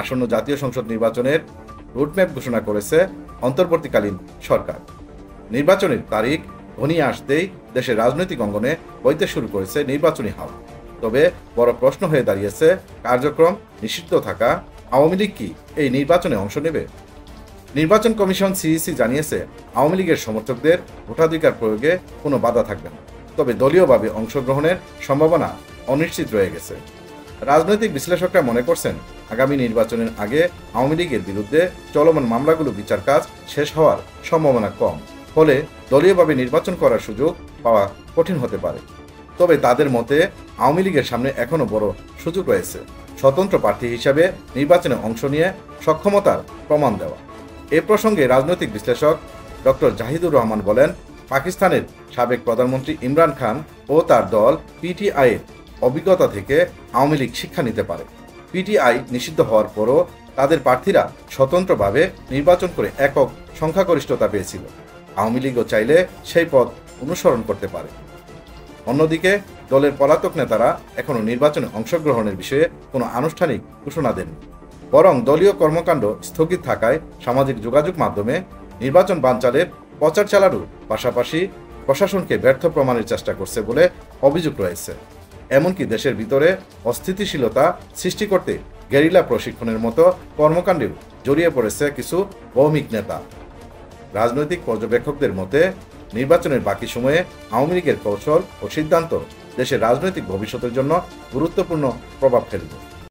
আসন্ন জাতীয় সংসদ নির্বাচনের রুটম্যাপ ঘোষণা করেছে অন্তর্বর্তীকালীন সরকার। নির্বাচনের তারিখ ঘনিয়ে আসতেই দেশের রাজনৈতিক অঙ্গনে বইতে শুরু করেছে নির্বাচনী হাওয়া। তবে বড় প্রশ্ন হয়ে দাঁড়িয়েছে, কার্যক্রম নিষিদ্ধ থাকা আওয়ামী লীগ কি এই নির্বাচনে অংশ নেবে? নির্বাচন কমিশন সিইসি জানিয়েছে, আওয়ামী লীগের সমর্থকদের ভোটাধিকার প্রয়োগে কোনো বাধা থাকবে না। তবে দলীয়ভাবে অংশগ্রহণের সম্ভাবনা অনিশ্চিত রয়ে গেছে। রাজনৈতিক বিশ্লেষকরা মনে করছেন, আগামী নির্বাচনের আগে আওয়ামী লীগের বিরুদ্ধে চলমান মামলাগুলো বিচার কাজ শেষ হওয়ার সম্ভাবনা কম, ফলে দলীয়ভাবে নির্বাচন করার সুযোগ পাওয়া কঠিন হতে পারে। তবে তাদের মতে আওয়ামী লীগের সামনে এখনও বড় সুযোগ রয়েছে স্বতন্ত্র প্রার্থী হিসাবে নির্বাচনে অংশ নিয়ে সক্ষমতার প্রমাণ দেওয়া। এ প্রসঙ্গে রাজনৈতিক বিশ্লেষক ডক্টর জাহিদুর রহমান বলেন, পাকিস্তানের সাবেক প্রধানমন্ত্রী ইমরান খান ও তার দল পিটিআইয়ের অভিজ্ঞতা থেকে আওয়ামী লীগ শিক্ষা নিতে পারে। পিটিআই নিষিদ্ধ হওয়ার পরও তাদের প্রার্থীরা স্বতন্ত্রভাবে নির্বাচন করে একক সংখ্যাগরিষ্ঠতা পেয়েছিল। আওয়ামী লীগও চাইলে সেই পথ অনুসরণ করতে পারে। অন্যদিকে দলের পলাতক নেতারা এখনও নির্বাচনে অংশগ্রহণের বিষয়ে কোনো আনুষ্ঠানিক ঘোষণা দেননি, বরং দলীয় কর্মকাণ্ড স্থগিত থাকায় সামাজিক যোগাযোগ মাধ্যমে নির্বাচন বানচালের প্রচার চালানোর পাশাপাশি প্রশাসনকে ব্যর্থ প্রমাণের চেষ্টা করছে বলে অভিযোগ রয়েছে। এমনকি দেশের ভিতরে অস্থিতিশীলতা সৃষ্টি করতে গেরিলা প্রশিক্ষণের মতো কর্মকাণ্ডেও জড়িয়ে পড়েছে কিছু ভৌমিক নেতা। রাজনৈতিক পর্যবেক্ষকদের মতে নির্বাচনের বাকি সময়ে আওয়ামী লীগের কৌশল ও সিদ্ধান্ত দেশের রাজনৈতিক ভবিষ্যতের জন্য গুরুত্বপূর্ণ প্রভাব ফেলবে।